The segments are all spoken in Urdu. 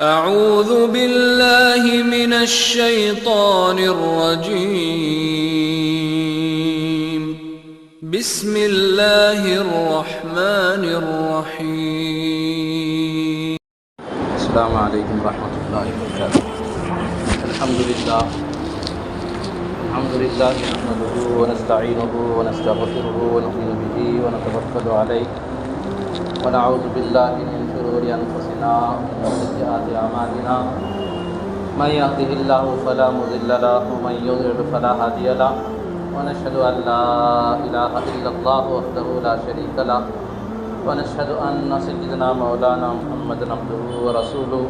اعوذ باللہ من الشیطان الرجیم بسم اللہ الرحمن الرحیم۔ السلام علیکم ورحمۃ اللہ وبرکاتہ۔ الحمدللہ نحمده ونستعینه ونستغفره ونؤمن به ونتوکل علیہ ونعوذ باللہ من شرور انفسنا ومن سیئات اعمالنا من یهده اللہ فلا مضل له ومن یضلل فلا هادی له ونشهد ان لا الہ الا اللہ وحدہ لا شریک له ونشهد أن سيدنا مولانا محمد عبده ورسوله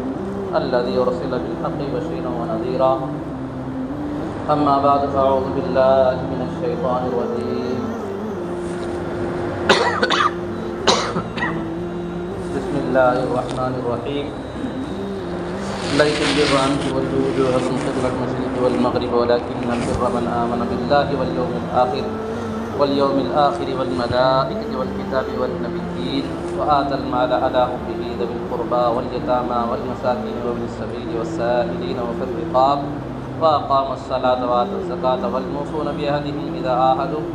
الذي أرسل بالحق بشيرا ونذيرا. أما بعد فأعوذ بالله من الشيطان الرجيم. بسم الله الرحمن الرحيم. ليس البر أن تولوا وجوهكم قبل المشرق والمغرب ولكن البر من آمن بالله واليوم الآخر والملائكة والكتاب والنبيين وآتى المال على حبه ذوي القربى واليتامى والمساكين وابن السبيل والسائلين وفي الرقاب وأقام الصلاة وآتى الزكاة والموفون بعهدهم إذا عاهدوا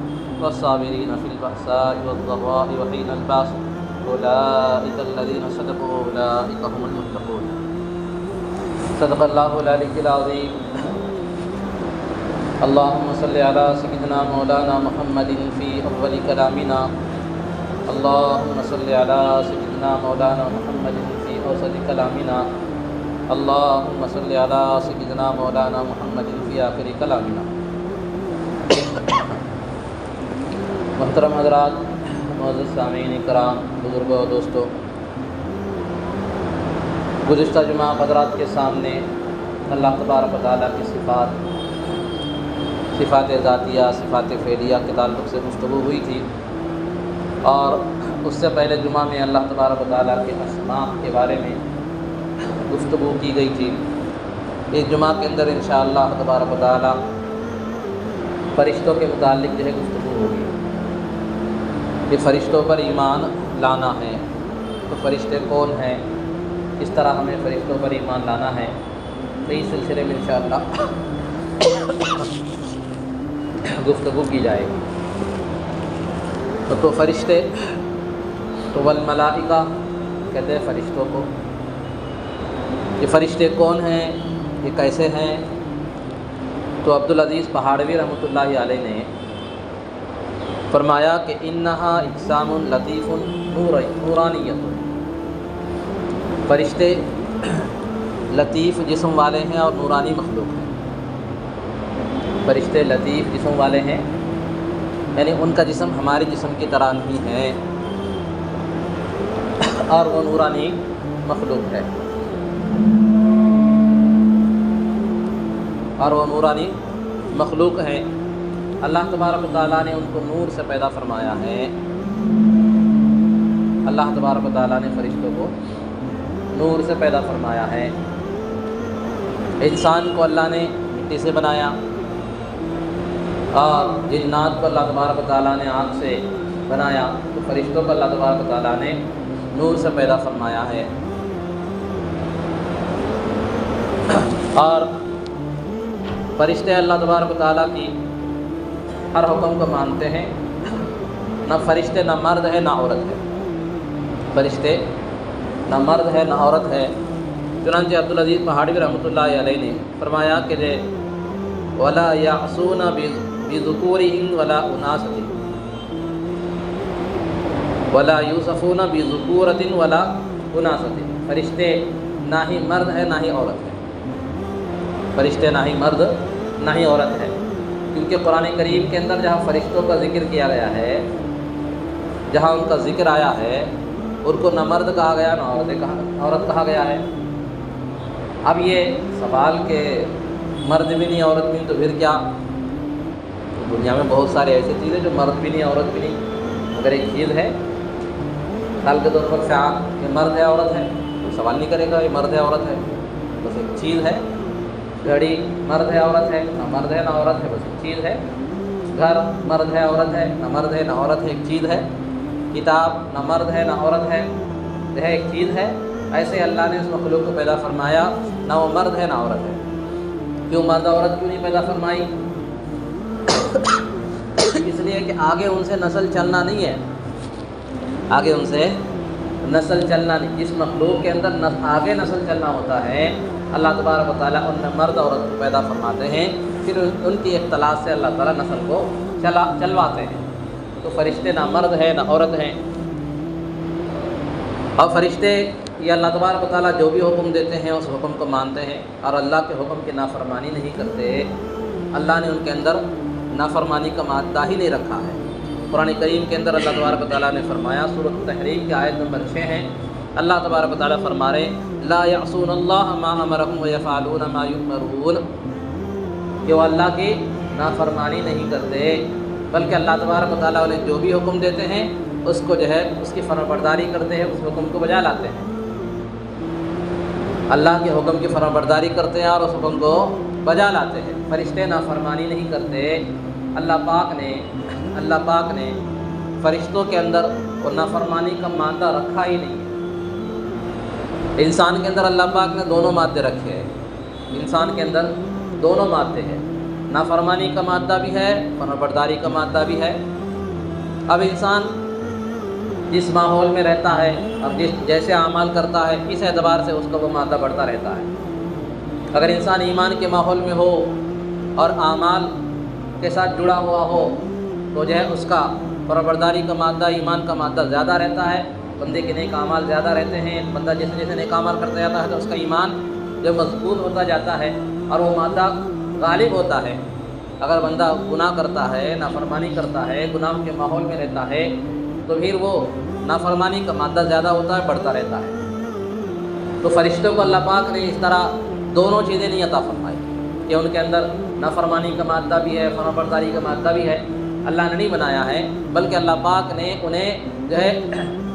والصابرين في البأساء والضراء وحين البأس أولئك الذين صدقوا أولئك هم المتقون. صدق الله العلي العظيم. اللهم صل على سيدنا مولانا محمد في أول كلامنا. اللهم صل على سيدنا مولانا محمد في أوسط كلامنا. اللهم صل على سيدنا مولانا محمد في آخر كلامنا. محترم حضرات، معزز سامعین کرام، بزرگوں اور دوستوں، گزشتہ جمعہ حضرات کے سامنے اللہ تبارک و تعالیٰ کی صفات ذاتیہ، صفات فعلیہ کے تعلق سے گفتگو ہوئی تھی، اور اس سے پہلے جمعہ میں اللہ تبارک و تعالیٰ کے اسماء کے بارے میں گفتگو کی گئی تھی۔ اس جمعہ کے اندر انشاءاللہ تبارک و تعالیٰ فرشتوں کے متعلق جو ہے گفتگو ہوگی کہ فرشتوں پر ایمان لانا ہے، تو فرشتے کون ہیں، کس طرح ہمیں فرشتوں پر ایمان لانا ہے، تو اس سلسلے میں انشاءاللہ گفتگو کی جائے گی۔ تو فرشتے، تو والملائکہ کہتے ہیں فرشتوں کو۔ یہ فرشتے کون ہیں، یہ کیسے ہیں؟ تو عبدالعزیز پہاڑوی رحمۃ اللہ علیہ نے فرمایا کہ انہا اجسام لطیف نورانیت، فرشتے لطیف جسم والے ہیں اور نورانی مخلوق ہیں۔ فرشتے لطیف جسم والے ہیں، یعنی ان کا جسم ہمارے جسم کی طرح نہیں ہے، اور وہ نورانی مخلوق ہے، اللہ تبارک و تعالیٰ نے ان کو نور سے پیدا فرمایا ہے۔ اللہ تبارک و تعالیٰ نے فرشتوں کو نور سے پیدا فرمایا ہے۔ انسان کو اللہ نے مٹی سے بنایا، اور جنات کو اللہ تبارک و تعالیٰ نے آگ سے بنایا، تو فرشتوں کو اللہ تبارک و تعالیٰ نے نور سے پیدا فرمایا ہے۔ اور فرشتے اللہ تبارک و تعالیٰ کی ہر حکم کو مانتے ہیں۔ نہ فرشتے نہ مرد ہے نہ عورت ہے، فرشتے نہ مرد ہے نہ عورت ہے۔ چنانچہ عبدالعزیز پہاڑوی رحمۃ اللہ علیہ نے فرمایا کہ وَلَا يَعْصُونَ بِذُكُورِهِمْ وَلَا أُنَاثَةٍ وَلَا يُوصَفُونَ بِذُكُورَةٍ وَلَا أُنَاثَةٍ، فرشتے نہ ہی مرد ہے نہ ہی عورت ہے، فرشتے نہ ہی مرد نہ ہی عورت ہے، کیونکہ قرآن کریم کے اندر جہاں فرشتوں کا ذکر کیا گیا ہے، جہاں ان کا ذکر آیا ہے، ان کو نہ مرد کہا گیا نہ عورت کہا گیا ہے۔ اب یہ سوال کہ مرد بھی نہیں عورت بھی نہیں، تو پھر کیا؟ دنیا میں بہت سارے ایسی چیزیں جو مرد بھی نہیں عورت بھی نہیں، اگر ایک چیز ہے مثال کے طور پر فعال، یہ مرد ہے عورت ہے، کوئی سوال نہیں کرے گا یہ مرد ہے عورت ہے، بس ایک چیز ہے۔ گھڑی مرد ہے عورت ہے، نہ مرد ہے نہ عورت ہے، بس ایک چیز ہے۔ گھر مرد ہے عورت ہے، نہ مرد ہے نہ عورت ہے، ایک چیز ہے۔ کتاب نہ مرد ہے نہ عورت ہے، یہ ایک چیز ہے۔ ایسے اللہ نے اس مخلوق کو پیدا فرمایا، نہ وہ مرد ہے نہ عورت ہے۔ کیوں مرد عورت کیوں نہیں پیدا فرمائی؟ اس لیے کہ آگے ان سے نسل چلنا نہیں ہے، آگے ان سے نسل چلنا نہیں۔ جس مخلوق کے اندر آگے نسل چلنا ہوتا ہے، اللہ تبارک و تعالیٰ ان میں مرد عورت کو پیدا فرماتے ہیں، پھر ان کی اختلاط سے اللہ تعالیٰ نسل کو چلواتے ہیں۔ تو فرشتے نہ مرد ہے نہ عورت ہیں، اور فرشتے یہ اللہ تبارک و تعالیٰ جو بھی حکم دیتے ہیں اس حکم کو مانتے ہیں، اور اللہ کے حکم کی نافرمانی نہیں کرتے۔ اللہ نے ان کے اندر نافرمانی کا مادہ ہی نہیں رکھا ہے۔ قرآن کریم کے اندر اللہ تبارک و تعالیٰ نے فرمایا، سورۃ التحریم کی آیت نمبر 6 ہے، اللہ تبارک و تعالیٰ فرما رہے لا یعصون اللہ ما امرهم ویفعلون ما یؤمرون، کہ وہ اللہ کی نافرمانی نہیں کرتے، بلکہ اللہ تبارک و تعالیٰ انہیں جو بھی حکم دیتے ہیں اس کو جو ہے اس کی فرمانبرداری کرتے ہیں، اس حکم کو بجا لاتے ہیں۔ اللہ کے حکم کی فرمانبرداری کرتے ہیں اور اس حکم کو بجا لاتے ہیں۔ فرشتے نافرمانی نہیں کرتے۔ اللہ پاک نے فرشتوں کے اندر وہ نافرمانی کا مادہ رکھا ہی نہیں ہے۔ انسان کے اندر اللہ پاک نے دونوں مادے رکھے ہیں، انسان کے اندر دونوں مادے ہیں، نافرمانی کا مادہ بھی ہے، فرمانبرداری کا مادہ بھی ہے۔ اب انسان جس ماحول میں رہتا ہے اور جیسے اعمال کرتا ہے، اس اعتبار سے اس کا وہ مادہ بڑھتا رہتا ہے۔ اگر انسان ایمان کے ماحول میں ہو اور اعمال کے ساتھ جڑا ہوا ہو تو جو ہے اس کا فرمانبرداری کا مادہ، ایمان کا مادہ زیادہ رہتا ہے، بندے کے نیک اعمال زیادہ رہتے ہیں۔ بندہ جیسے نیک اعمال کرتا جاتا ہے تو اس کا ایمان جو مضبوط ہوتا جاتا ہے اور وہ مادہ غالب ہوتا ہے۔ اگر بندہ گناہ کرتا ہے، نافرمانی کرتا ہے، گناہ کے ماحول میں رہتا ہے تو پھر وہ نافرمانی کا مادہ زیادہ ہوتا ہے، بڑھتا رہتا ہے۔ تو فرشتوں کو اللہ پاک نے اس طرح دونوں چیزیں نہیں عطا فرمائی کہ ان کے اندر نافرمانی کا مادہ بھی ہے، فرمانبرداری کا مادہ بھی ہے۔ اللہ نے نہیں بنایا ہے، بلکہ اللہ پاک نے انہیں جو ہے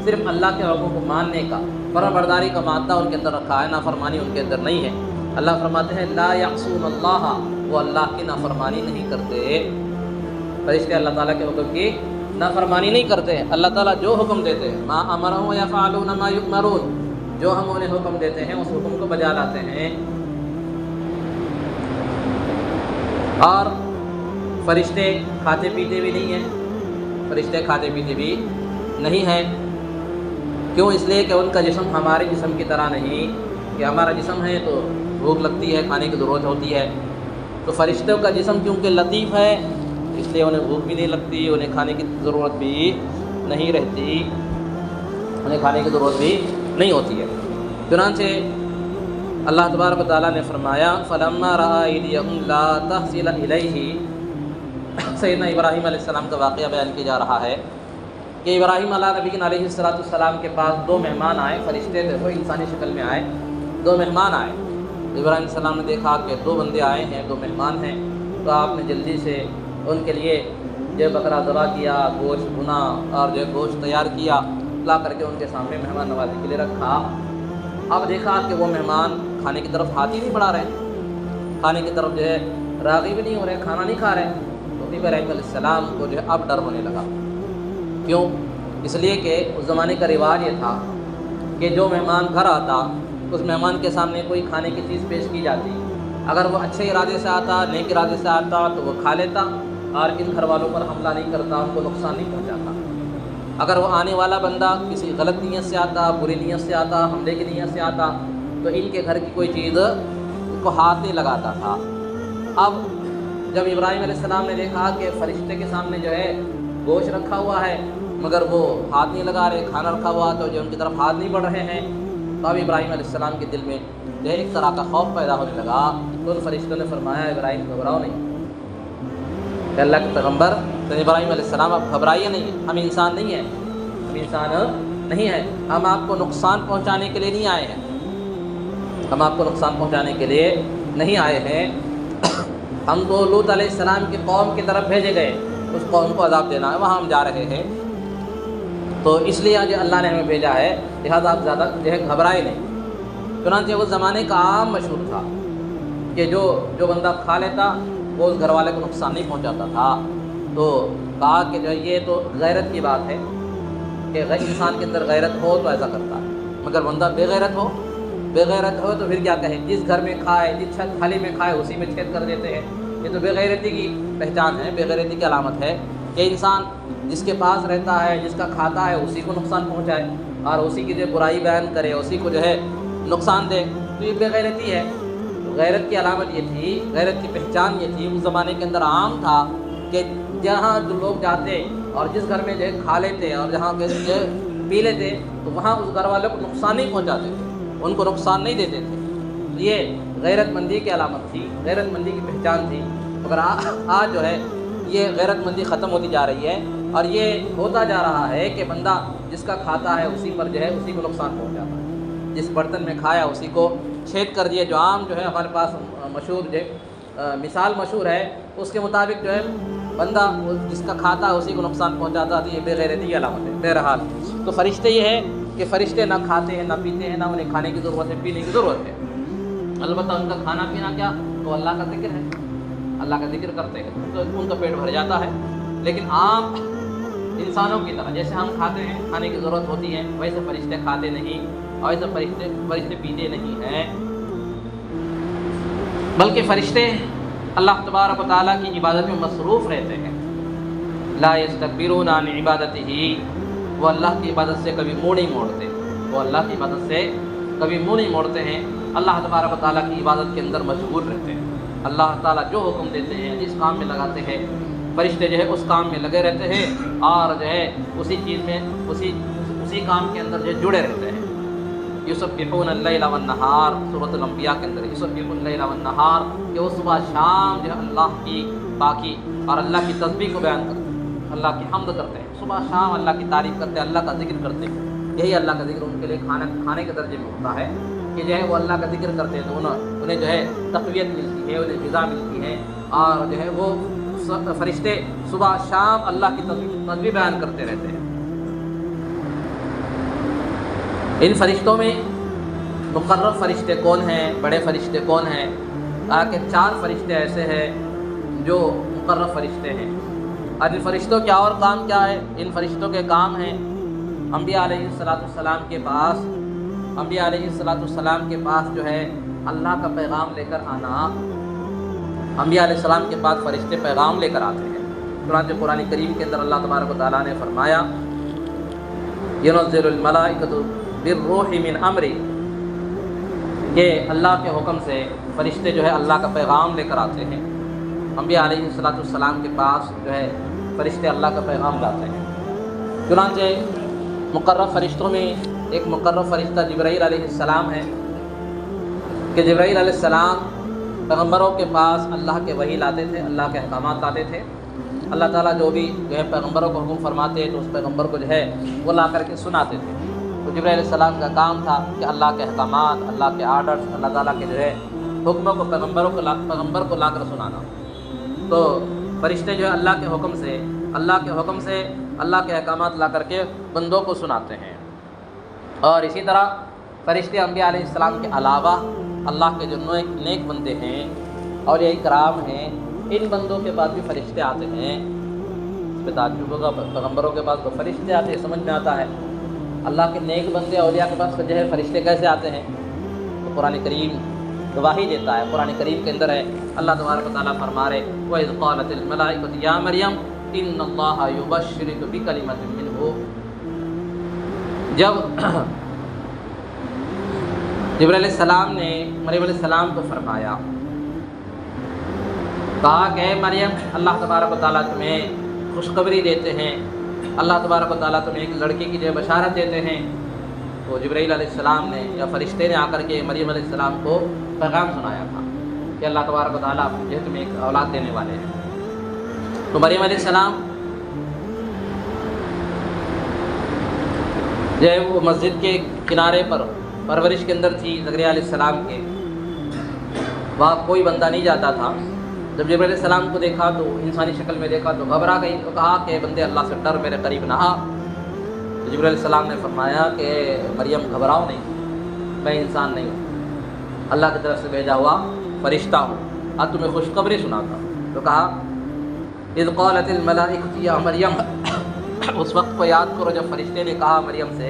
صرف اللہ کے حکم کو ماننے کا، فرمانبرداری کا مادہ ان کے اندر رکھا ہے، نافرمانی ان کے اندر نہیں ہے۔ اللہ فرماتے ہیں لا یعصون اللہ، وہ اللہ کی نافرمانی نہیں کرتے۔ فرشتے اللہ تعالیٰ کے حکم کی نافرمانی نہیں کرتے ہیں۔ اللہ تعالیٰ جو حکم دیتے ہیں، ما امرهم یفعلون ما یؤمرون، جو ہم انہیں حکم دیتے ہیں اس حکم کو بجا لاتے ہیں۔ اور فرشتے کھاتے پیتے بھی نہیں ہیں، فرشتے کھاتے پیتے بھی نہیں ہیں۔ کیوں؟ اس لیے کہ ان کا جسم ہمارے جسم کی طرح نہیں کہ ہمارا جسم ہے تو بھوک لگتی ہے، کھانے کی ضرورت ہوتی ہے۔ تو فرشتوں کا جسم کیونکہ لطیف ہے اس لیے انہیں بھوک بھی نہیں لگتی، انہیں کھانے کی ضرورت بھی نہیں رہتی، انہیں کھانے کی ضرورت بھی نہیں ہوتی ہے۔ چنانچہ اللہ تبارک و تعالیٰ نے فرمایا فَلَمَّا رَأَىٰ أَيْدِيَهُمْ لَا تَصِلُ إِلَيْهِ، سیدنا ابراہیم علیہ السلام کا واقعہ بیان کیا جا رہا ہے کہ ابراہیم علیہ السلام کے پاس دو مہمان آئے، فرشتے تھے وہ، انسانی شکل میں آئے، دو مہمان آئے۔ ابراہیم علیہ السلام نے دیکھا کہ دو بندے آئے ہیں، دو مہمان ہیں، تو آپ نے جلدی سے ان کے لیے جو بکرا ذبح کیا، گوشت بھنا اور جو گوشت تیار کیا، لا کر کے ان کے سامنے مہمان نوازی کے لیے رکھا۔ اب دیکھا کہ وہ مہمان کھانے کی طرف ہاتھ ہی نہیں بڑھا رہے، کھانے کی طرف جو ہے راغب نہیں ہو رہے، کھانا نہیں کھا رہے۔ تو ابراہیم علیہ السلام کو جو ہے اب ڈر ہونے لگا۔ کیوں؟ اس لیے کہ اس زمانے کا رواج یہ تھا کہ جو مہمان گھر آتا اس مہمان کے سامنے کوئی کھانے کی چیز پیش کی جاتی، اگر وہ اچھے ارادے سے آتا، نیک ارادے سے آتا تو وہ کھا لیتا اور ان گھر والوں پر حملہ نہیں کرتا، ان کو نقصان نہیں پہنچاتا۔ اگر وہ آنے والا بندہ کسی غلط نیت سے آتا، بری نیت سے آتا، حملے کی نیت سے آتا تو ان کے گھر کی کوئی چیز کو ہاتھ نہیں لگاتا تھا۔ اب جب ابراہیم علیہ السلام نے دیکھا کہ فرشتے کے سامنے جو ہے گوشت رکھا ہوا ہے مگر وہ ہاتھ نہیں لگا رہے، کھانا رکھا ہوا تو جو ان کی طرف ہاتھ نہیں بڑھ رہے ہیں، تو اب ابراہیم علیہ السلام کے دل میں جو ہے ایک طرح کا خوف پیدا ہونے لگا۔ تو ان فرشتوں نے فرمایا ابراہیم گھبراؤ نہیں، کہ اللہ کے پیغمبر تو ابراہیم علیہ السلام آپ گھبرائیے نہیں، ہم انسان نہیں ہیں، ہم انسان نہیں ہیں، ہم آپ کو نقصان پہنچانے کے لیے نہیں آئے ہیں، ہم آپ کو نقصان پہنچانے کے لیے نہیں آئے ہیں، ہم تو لوط علیہ السلام کی قوم کی طرف بھیجے گئے، اس قوم کو عذاب دینا ہے، وہاں ہم جا رہے ہیں، تو اس لیے جو اللہ نے ہمیں بھیجا ہے، لہٰذا آپ زیادہ جو ہے گھبرائے نہیں۔ چنانچہ اس زمانے کا عام مشہور تھا کہ جو بندہ کھا لیتا وہ اس گھر والے کو نقصان نہیں پہنچاتا تھا۔ تو کہا کہ جو یہ تو غیرت کی بات ہے کہ انسان کے اندر غیرت ہو تو ایسا کرتا ہے، مگر بندہ بے غیرت ہو تو پھر کیا کہیں، جس گھر میں کھائے، جس چھت تھالی میں کھائے اسی میں چھید کر دیتے ہیں۔ یہ تو بے غیرتی کی پہچان ہے، بے غیرتی کی علامت ہے کہ انسان جس کے پاس رہتا ہے، جس کا کھاتا ہے، اسی کو نقصان پہنچائے اور اسی کی جو برائی بیان کرے، اسی کو جو ہے نقصان دے، تو یہ بے غیرتی ہے۔ تو غیرت کی علامت یہ تھی، غیرت کی پہچان یہ تھی۔ اس زمانے کے اندر عام تھا کہ جہاں جو لوگ جاتے اور جس گھر میں جو ہے کھا لیتے اور جہاں جو ہے پی لیتے، تو وہاں اس گھر والوں کو نقصان نہیں پہنچاتے تھے، ان کو نقصان نہیں دیتے تھے۔ یہ غیرت مندی کی علامت تھی، غیرت مندی کی پہچان تھی۔ مگر آج جو ہے یہ غیرت مندی ختم ہوتی جا رہی ہے، اور یہ ہوتا جا رہا ہے کہ بندہ جس کا کھاتا ہے اسی پر جو ہے اسی کو نقصان پہنچاتا ہے، جس برتن میں کھایا اسی کو چھید کر دیے۔ جو عام جو ہے ہمارے پاس مشہور جو مثال مشہور ہے، اس کے مطابق جو ہے بندہ جس کا کھاتا ہے اسی کو نقصان پہنچاتا ہے، یہ بے غیرتی کی علامت ہے۔ بہرحال تو فرشتے یہ ہے کہ فرشتے نہ کھاتے ہیں، نہ پیتے ہیں، نہ انہیں کھانے کی ضرورت ہے، پینے کی ضرورت ہے۔ البتہ ان کا کھانا پینا کیا، تو اللہ کا ذکر ہے، اللہ کا ذکر کرتے ہیں تو ان کا پیٹ بھر جاتا ہے۔ لیکن عام انسانوں کی طرح جیسے ہم کھاتے ہیں، کھانے کی ضرورت ہوتی ہے، ویسے فرشتے کھاتے نہیں، اور ویسے فرشتے پیتے نہیں ہیں، بلکہ فرشتے اللہ تبارک و تعالیٰ کی عبادت میں مصروف رہتے ہیں۔ لا یستکبرون عن عبادتہ، وہ اللہ کی عبادت سے کبھی منہ نہیں موڑتے، وہ اللہ کی عبادت سے کبھی منہ نہیں موڑتے ہیں، اللہ تبارک و تعالیٰ کی عبادت کے اندر مشغول رہتے ہیں۔ اللہ تعالیٰ جو حکم دیتے ہیں، جس کام میں لگاتے ہیں، فرشتے جو ہے اس کام میں لگے رہتے ہیں، اور جو ہے اسی چیز میں اسی کام کے اندر جو ہے جڑے رہتے ہیں۔ یسبحون اللیل والنہار، سورۃ الانبیاء کے اندر یسبحون اللیل والنہار، کہ وہ صبح شام جو ہے اللہ کی پاکی اور اللہ کی تسبیح کو بیان کرتے ہیں، اللہ کی حمد کرتے ہیں، صبح شام اللہ کی تعریف کرتے ہیں، اللہ کا ذکر کرتے ہیں۔ یہی اللہ کا ذکر ان کے لیے کھانے کے درجے میں ہوتا ہے کہ جو ہے وہ اللہ کا ذکر کرتے ہیں تو انہیں جو ہے تقویت ملتی ہے، انہیں غذا ملتی ہے، اور جو ہے وہ فرشتے صبح شام اللہ کی تسبیح بیان کرتے رہتے ہیں۔ ان فرشتوں میں مقرر فرشتے کون ہیں، بڑے فرشتے کون ہیں؟ کہ 4 فرشتے ایسے ہیں جو مقرر فرشتے ہیں، اور ان فرشتوں کا اور کام کیا ہے؟ ان فرشتوں کے کام ہیں انبیاء علیہ السلام کے پاس جو ہے اللہ کا پیغام لے کر آنا۔ انبیاء علیہ السلام کے پاس فرشتے پیغام لے کر آتے ہیں۔ چنانچہ قرآن کریم کے اندر اللہ تبارک و تعالیٰ نے فرمایا ينزل الملائکۃ بالروح من امری، کہ اللہ کے حکم سے فرشتے جو ہے اللہ کا پیغام لے کر آتے ہیں۔ انبیاء علیہ السلام کے پاس جو ہے فرشتے اللہ کا پیغام لاتے ہیں۔ چنانچہ مقرر فرشتوں میں ایک مقرر فرشتہ جبرائیل علیہ السلام ہے کہ جبرائیل علیہ السلام پیغمبروں کے پاس اللہ کے وحی لاتے تھے، اللہ کے احکامات لاتے تھے۔ اللہ تعالیٰ جو بھی جو ہے پیغمبروں کو حکم فرماتے تو اس پیغمبر کو جو ہے وہ لا کر کے سناتے تھے۔ تو جبرائیل علیہ السلام کا کام تھا کہ اللہ کے احکامات، اللہ کے آرڈرز، اللہ تعالیٰ کے جو ہے حکموں کو پیغمبر کو لا کر سنانا۔ تو فرشتے جو ہے اللہ کے حکم سے اللہ کے احکامات لا کر کے بندوں کو سناتے ہیں۔ اور اسی طرح فرشتے انبیاء علیہ السلام کے علاوہ اللہ کے جو نیک بندے ہیں اور یہ اکرام ہیں، ان بندوں کے پاس بھی فرشتے آتے ہیں۔ اس پہ تعجب ہوگا، پیغمبروں کے پاس تو فرشتے آتے ہیں، سمجھ میں آتا ہے، اللہ کے نیک بندے اولیاء کے پاس جو ہے فرشتے کیسے آتے ہیں؟ تو قرآن کریم گواہی دیتا ہے۔ قرآن کریم کے اندر ہے اللہ تبارک و تعالیٰ فرما رہے وَإِذْ قَالَتِ الْمَلَائِكَةُ يَا مَرْيَمُ إِنَّ اللَّهَ يُبَشِّرُكِ بِكَلِمَةٍ مِّنْهُ، جب جبرائیل علیہ السلام نے مریم علیہ السلام کو فرمایا، کہا کہ اے مریم، اللہ تبارک و تعالیٰ تمہیں خوشخبری دیتے ہیں، اللہ تبارک و تعالیٰ تمہیں ایک لڑکے کی جو بشارت دیتے ہیں۔ تو جبرائیل علیہ السلام نے یا فرشتے نے آ کر کے مریم علیہ السلام کو پیغام سنایا تھا کہ اللہ تبارک و تعالیٰ جو ہے تمہیں ایک اولاد دینے والے ہیں۔ تو مریم علیہ السلام جو ہے وہ مسجد کے کنارے پر پرورش کے اندر تھی زکریا علیہ السلام کے، وہاں کوئی بندہ نہیں جاتا تھا۔ جب جبرائیل علیہ السلام کو دیکھا تو انسانی شکل میں دیکھا تو گھبرا گئی، تو کہا کہ بندے اللہ سے ڈر، میرے قریب نہ آ۔ تو جبرائیل علیہ السلام نے فرمایا کہ مریم گھبراؤ نہیں، میں انسان نہیں ہوں، اللہ کی طرف سے بھیجا ہوا فرشتہ ہوں، آج تمہیں خوشخبری سناتا ہوں۔ تو کہا اذ قالت الملائکۃ یا مریم، اس وقت کو یاد کرو جب فرشتے نے کہا مریم سے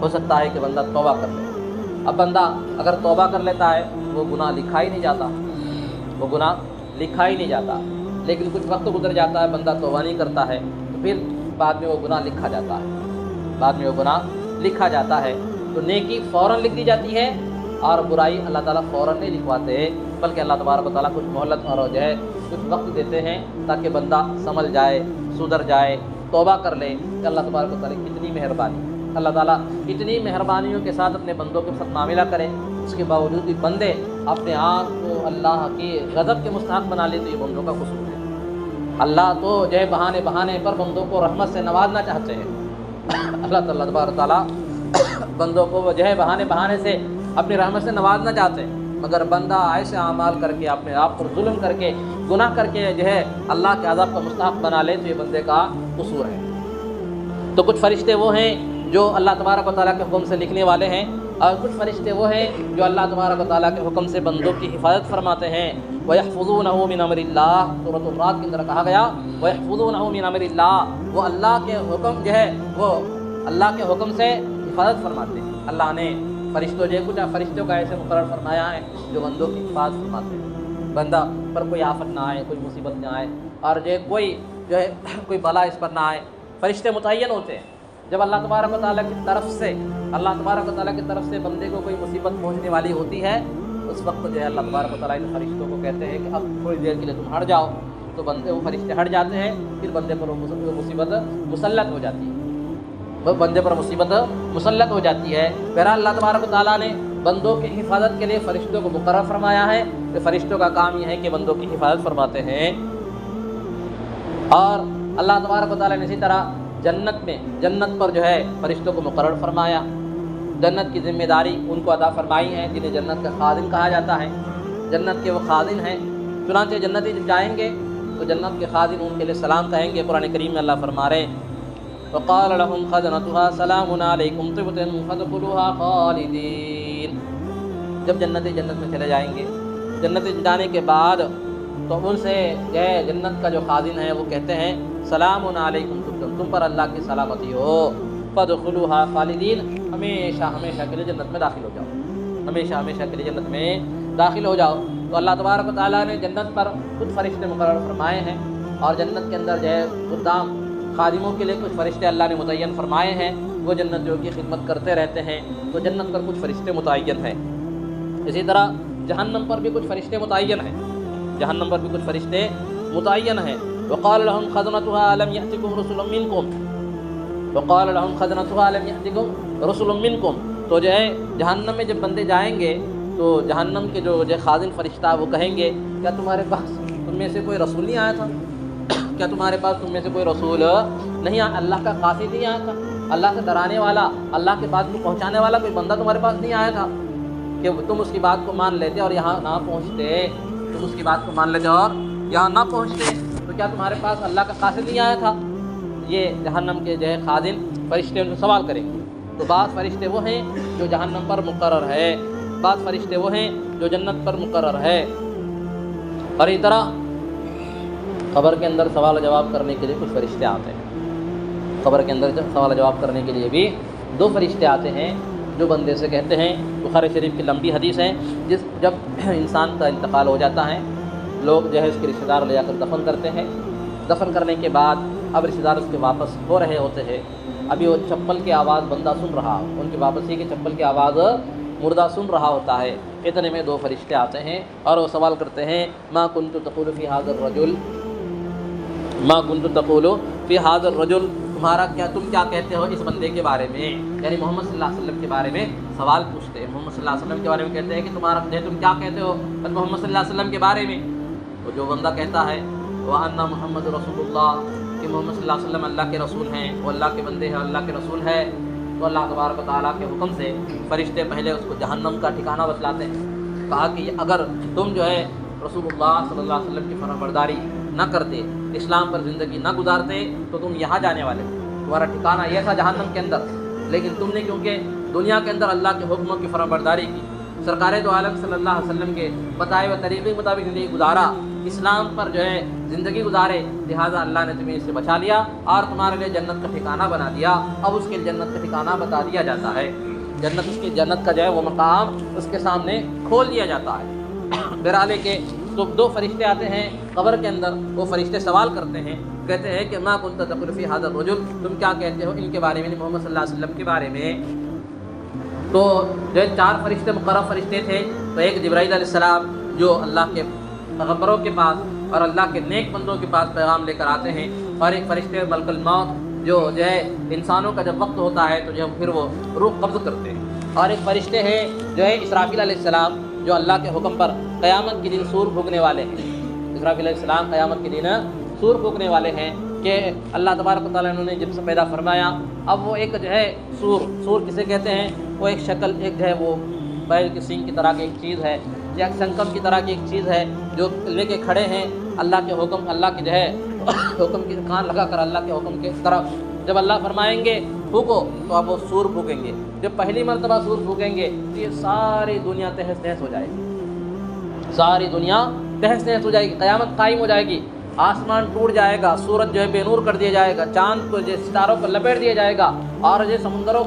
ہو سکتا ہے کہ بندہ توبہ کر لے. اب بندہ اگر توبہ کر لیتا ہے وہ گناہ لکھا ہی نہیں جاتا، وہ گناہ لکھا ہی نہیں جاتا. لیکن کچھ وقت گزر جاتا ہے، بندہ توبہ نہیں کرتا ہے، تو پھر بعد میں وہ گناہ لکھا جاتا ہے، بعد میں وہ گناہ لکھا جاتا ہے. تو نیکی فوراً لکھ دی جاتی ہے اور برائی اللہ تعالیٰ فوراً نہیں لکھواتے، بلکہ اللہ تبارک و تعالیٰ کچھ مہلت اور جو ہے کچھ وقت دیتے ہیں تاکہ بندہ سنبھل جائے، سدھر جائے، توبہ کر لے. کہ اللہ تبارک و تعالیٰ کتنی مہربانی، اللہ تعالیٰ اتنی مہربانیوں کے ساتھ اپنے بندوں کے ساتھ معاملہ کرے، اس کے باوجود بھی بندے اپنے آپ کو اللہ کی غضب کے مستحق بنا لے، تو یہ بندوں کا قصور ہے. اللہ تو جو ہے بہانے پر بندوں کو رحمت سے نوازنا چاہتے ہیں. اللہ تعالیٰ تبارک و تعالیٰ بندوں کو جو ہے بہانے سے اپنی رحمت سے نوازنا چاہتے ہیں، مگر بندہ ایسے اعمال کر کے اپنے آپ پر ظلم کر کے گناہ کر کے جو ہے اللہ کے عذاب کا مستحق بنا لے، تو یہ بندے کا قصور ہے. تو کچھ فرشتے وہ ہیں جو اللہ تبارک و تعالیٰ کے حکم سے لکھنے والے ہیں، اور کچھ فرشتے وہ ہیں جو اللہ تبارک و تعالیٰ کے حکم سے بندوں کی حفاظت فرماتے ہیں. وَيَحْفُظُونَهُ مِنْ أَمْرِ اللَّهِ، سورۃ الرعد کے اندر کہا گیا وَيَحْفُظُونَهُ مِنْ أَمْرِ اللَّهِ، وہ اللہ کے حکم جو ہے وہ اللہ کے حکم سے حفاظت فرماتے ہیں. اللہ نے کچھ فرشتوں کا ایسے مقرر فرمایا ہے جو بندوں کی حفاظت فرماتے ہیں. بندہ پر کوئی آفت نہ آئے، کوئی مصیبت نہ آئے، اور کوئی بلا اس پر نہ آئے. فرشتے متعین ہوتے ہیں. جب اللہ تبارک و تعالیٰ کی طرف سے بندے کو کوئی مصیبت پہنچنے والی ہوتی ہے، اس وقت جو ہے اللہ تبارک و تعالیٰ ان فرشتوں کو کہتے ہیں کہ اب تھوڑی دیر کے لیے تم ہٹ جاؤ. تو بندے وہ فرشتے ہٹ جاتے ہیں، پھر بندے پر وہ مصیبت مسلط ہو جاتی ہے، وہ بندے پر مصیبت مسلط ہو جاتی ہے. بہرحال اللہ تبارک و تعالیٰ نے بندوں کی حفاظت کے لیے فرشتوں کو مقرر فرمایا ہے کہ فرشتوں کا کام یہ ہے کہ بندوں کی حفاظت فرماتے ہیں. اور اللہ تبارک و تعالیٰ نے اسی طرح جنت پر جو ہے فرشتوں کو مقرر فرمایا. جنت کی ذمہ داری ان کو عطا فرمائی ہے جنہیں جنت کا خازن کہا جاتا ہے. جنت کے وہ خازن ہیں. چنانچہ جنتی جب جائیں گے تو جنت کے خازن ان کے لیے سلام کہیں گے. قرآن کریم میں اللہ فرما رہے ہیں وَقَالَ لَهُمْ خَزَنَتُهَا سَلَامٌ عَلَيْكُمْ طِبْتُمْ فَادْخُلُوهَا خَالِدِينَ. جب جنت میں چلے جائیں گے، جنت جانے کے بعد تو ان سے جنت کا جو خازن ہے وہ کہتے ہیں سلام علیکم، تم پر اللہ کی سلامتی ہو. فادخلوها خالدین، ہمیشہ کے لیے جنت میں داخل ہو جاؤ، ہمیشہ کے لیے جنت میں داخل ہو جاؤ. تو اللہ تبارک و تعالیٰ نے جنت پر کچھ فرشتے مقرر فرمائے ہیں، اور جنت کے اندر جو ہے خدام خادموں کے لیے کچھ فرشتے اللہ نے متعین فرمائے ہیں. وہ جنت جو کی خدمت کرتے رہتے ہیں. تو جنت پر کچھ فرشتے متعین ہیں. اسی طرح جہنم پر بھی کچھ فرشتے متعین ہیں. جہنم پر بھی کچھ فرشتے متعین ہیں. وقال لهم خزنتها ألم يأتكم رسل منكم، وقال لهم خزنتها ألم يأتكم رسل منكم. تو جو ہے جہنم میں جب بندے جائیں گے تو جہنم کے جو خازن فرشتہ وہ کہیں گے کیا تمہارے پاس تم میں سے کوئی رسول نہیں آیا تھا؟ کیا تمہارے پاس تم میں سے کوئی رسول نہیں آیا؟ اللہ کا قاصد نہیں آیا تھا؟ اللہ سے ڈرانے والا، اللہ کے بات کو پہنچانے والا کوئی بندہ تمہارے پاس نہیں آیا تھا کہ تم اس کی بات کو مان لیتے اور یہاں نہ پہنچتے؟ تم اس کی بات کو مان لیتے اور یہاں نہ پہنچتے، تو کیا تمہارے پاس اللہ کا قاصد نہیں آیا تھا؟ یہ جہنم کے جو ہے خازن فرشتے ان سے سوال کریں گے. تو بعض فرشتے وہ ہیں جو جہنم پر مقرر ہے، بعض فرشتے وہ ہیں جو جنت پر مقرر ہے. اور اس طرح قبر کے اندر سوال جواب کرنے کے لیے کچھ فرشتے آتے ہیں. قبر کے اندر سوال جواب کرنے کے لیے بھی 2 فرشتے آتے ہیں جو بندے سے کہتے ہیں. بخاری شریف کی لمبی حدیث ہے، جب انسان کا انتقال ہو جاتا ہے لوگ جو ہے اس کے رشتہ دار لے جا کر دفن کرتے ہیں. دفن کرنے کے بعد اب رشتہ دار اس کے واپس ہو رہے ہوتے ہیں. ابھی وہ چپل کی آواز بندہ سن رہا، ان کی واپسی کی چپل کی آواز مردہ سن رہا ہوتا ہے. اتنے میں 2 فرشتے آتے ہیں اور وہ سوال کرتے ہیں ما كنت تقول في هذا الرجل، ما كنت تقول في هذا الرجل، تم کیا کہتے ہو اس بندے کے بارے میں؟ یعنی محمد صلی اللہ علیہ وسلم کے بارے میں سوال پوچھتے ہیں. محمد صلی اللہ علیہ وسلم کے بارے میں کہتے ہیں کہ تم کیا کہتے ہو محمد صلی اللہ علیہ وسلم کے بارے میں؟ تو جو بندہ کہتا ہے وَأَنَّ محمد رسول اللہ، کہ محمد صلی اللہ علیہ وسلم اللہ کے رسول ہیں، وہ اللہ کے بندے ہیں، اللہ کے رسول ہے. تو اللہ تبارک و تعالیٰ کے حکم سے فرشتے پہلے اس کو جہنم کا ٹھکانہ بتلاتے ہیں. کہا کہ اگر تم جو ہے رسول اللہ صلی اللہ علیہ وسلم کی فرمانبرداری نہ کرتے، اسلام پر زندگی نہ گزارتے تو تم یہاں جانے والے، تمہارا ٹھکانہ یہ تھا جہنم کے اندر. لیکن تم نے کیونکہ دنیا کے اندر اللہ کے حکموں کی فرمانبرداری کی، سرکار دو عالم صلی اللہ علیہ وسلم کے بتائے ہوئے طریقے کے مطابق زندگی گزارا، اسلام پر جو ہے زندگی گزارے، لہٰذا اللہ نے تمہیں اس سے بچا لیا اور تمہارے لیے جنت کا ٹھکانہ بنا دیا۔ اب اس کے جنت کا ٹھکانہ بتا دیا جاتا ہے، جنت کا جو ہے وہ مقام اس کے سامنے کھول دیا جاتا ہے۔ بہرحال کے تو دو فرشتے آتے ہیں قبر کے اندر، وہ فرشتے سوال کرتے ہیں، کہتے ہیں کہ ما کنت تقول فی ھذا الرجل، تم کیا کہتے ہو ان کے بارے میں، محمد صلی اللہ علیہ وسلم کے بارے میں۔ تو جو 4 فرشتے مقرب فرشتے تھے، تو ایک جبرائیل علیہ السلام جو اللہ کے پیغمبروں کے پاس اور اللہ کے نیک بندوں کے پاس پیغام لے کر آتے ہیں، اور ایک فرشتے ملک الموت جو ہے انسانوں کا جب وقت ہوتا ہے تو جب پھر وہ روح قبض کرتے ہیں، اور ایک فرشتے ہیں جو ہے اسرافیل علیہ السلام جو اللہ کے حکم پر قیامت کے دن سور پھونکنے والے ہیں۔ اسرافیل علیہ السلام قیامت کے دن سور پھونکنے والے ہیں کہ اللہ تبارک و تعالیٰ نے جب سے پیدا فرمایا، اب وہ ایک جو ہے سور کسے کہتے ہیں، وہ ایک شکل، ایک جو ہے وہ بیل کے سینگ کی طرح کی ایک چیز ہے، یا سنکم کی طرح کی ایک چیز ہے جو لے کے کھڑے ہیں اللہ کے حکم، اللہ کے جو ہے حکم کی کان لگا کر اللہ کے حکم کے طرف، جب اللہ فرمائیں گے پھونکو تو اب وہ سور پھونکیں گے۔ جب پہلی مرتبہ سور پھونکیں گے تو یہ ساری دنیا تہس نہس ہو جائے گی، ساری دنیا تہس نہس ہو جائے گی، قیامت قائم ہو جائے گی، آسمان ٹوٹ جائے گا، سورج جو ہے بے نور کر دیا جائے گا، چاند کو جو ستاروں کو لپیٹ دیا جائے گا، اور جو سمندروں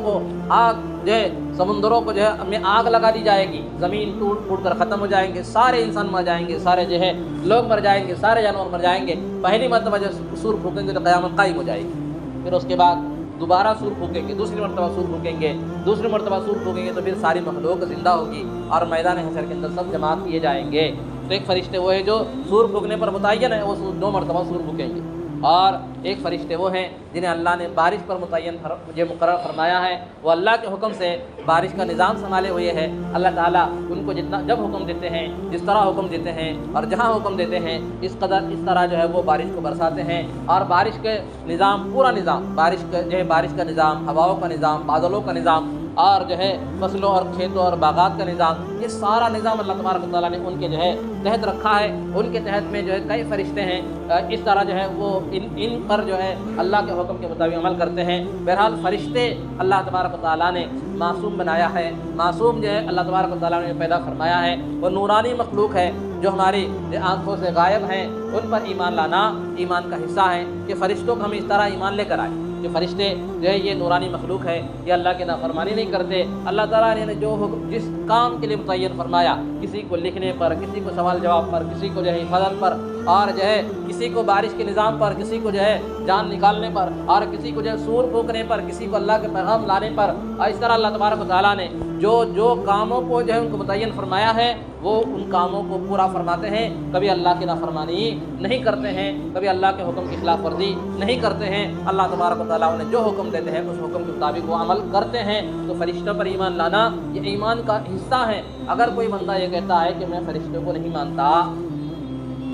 کو جو ہے میں آگ لگا دی جائے گی، زمین ٹوٹ پھوٹ کر ختم ہو جائیں گے، سارے انسان مر جائیں گے، سارے جو ہے لوگ مر جائیں گے، سارے جانور مر جائیں گے۔ پہلی مرتبہ جب سور پھونکیں گے تو قیامت قائم ہو جائے گی، پھر اس کے بعد دوبارہ سور پھونکیں گے، دوسری مرتبہ سور پھونکیں گے، دوسری مرتبہ سور پھونکیں گے تو پھر ساری مخلوق زندہ ہوگی اور میدان حشر کے اندر سب جماعت کیے جائیں گے۔ تو ایک فرشتے وہ ہے جو سور پھونکنے پر متعین ہے، وہ 2 مرتبہ سور پھونکیں گے، اور ایک فرشتے وہ ہیں جنہیں اللہ نے بارش پر متعین مقرر فرمایا ہے، وہ اللہ کے حکم سے بارش کا نظام سنبھالے ہوئے ہے۔ اللہ تعالیٰ ان کو جب حکم دیتے ہیں، جس طرح حکم دیتے ہیں اور جہاں حکم دیتے ہیں، اس طرح جو ہے وہ بارش کو برساتے ہیں، اور بارش کے نظام، پورا نظام، بارش کا نظام، ہواؤں کا نظام، بادلوں کا نظام، اور جو ہے فصلوں اور کھیتوں اور باغات کا نظام، یہ سارا نظام اللہ تبارک و تعالیٰ نے ان کے جو ہے تحت رکھا ہے۔ ان کے تحت میں جو ہے کئی فرشتے ہیں، اس طرح جو ہے وہ ان پر جو ہے اللہ کے حکم کے مطابق عمل کرتے ہیں۔ بہرحال فرشتے اللہ تبارک و تعالیٰ نے معصوم بنایا ہے، معصوم جو ہے اللہ تبارک و تعالیٰ نے پیدا فرمایا ہے، وہ نورانی مخلوق ہے جو ہماری آنکھوں سے غائب ہیں، ان پر ایمان لانا ایمان کا حصہ ہے کہ فرشتوں کو ہم اس طرح ایمان لے کر آئے کہ فرشتے جو ہے یہ نورانی مخلوق ہے، یہ اللہ کی نافرمانی نہیں کرتے۔ اللہ تعالیٰ نے جو جس کام کے لیے متعین فرمایا، کسی کو لکھنے پر، کسی کو سوال جواب پر، کسی کو جو ہے حفاظت پر، اور جو ہے کسی کو بارش کے نظام پر، کسی کو جو ہے جان نکالنے پر، اور کسی کو جو ہے سور پھونکنے پر، کسی کو اللہ کے پیغام لانے پر، اور اس طرح اللہ تبارک و تعالیٰ نے جو کاموں کو جو ہے ان کو متعین فرمایا ہے وہ ان کاموں کو پورا فرماتے ہیں، کبھی اللہ کی نافرمانی نہیں کرتے ہیں، کبھی اللہ کے حکم کی خلاف ورزی نہیں کرتے ہیں۔ اللہ تبارک و تعالیٰ انہیں جو حکم دیتے ہیں اس حکم کے مطابق وہ عمل کرتے ہیں۔ تو فرشتوں پر ایمان لانا یہ ایمان کا حصہ ہے۔ اگر کوئی بندہ یہ کہتا ہے کہ میں فرشتوں کو نہیں مانتا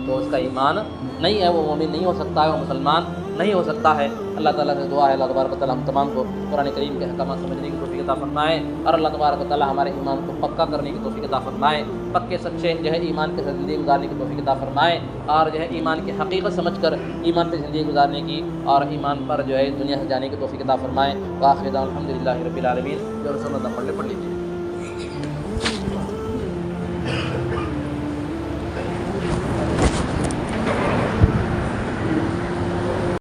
تو اس کا ایمان نہیں ہے، وہ مومن نہیں ہو سکتا ہے، وہ مسلمان نہیں ہو سکتا ہے۔ اللہ تعالیٰ سے دعا ہے اللہ تبارک و تعالیٰ ہم تمام کو قرآن کریم کے احکامات سمجھنے کی توفیق عطا فرمائے، اور اللہ تبارک و تعالیٰ ہمارے ایمان کو پکا کرنے کی توفیق عطا فرمائے، پکے سچے جو ہے ایمان کے ساتھ زندگی گزارنے کی توفیق عطا فرمائے، اور جو ہے ایمان کی حقیقت سمجھ کر ایمان پہ زندگی گزارنے کی اور ایمان پر جو ہے دنیا سے جانے کی توفیق عطا فرمائے۔ وآخر دعوانا الحمدللہ رب العالمین۔ جو رسول اللہ پڑھ لیجیے۔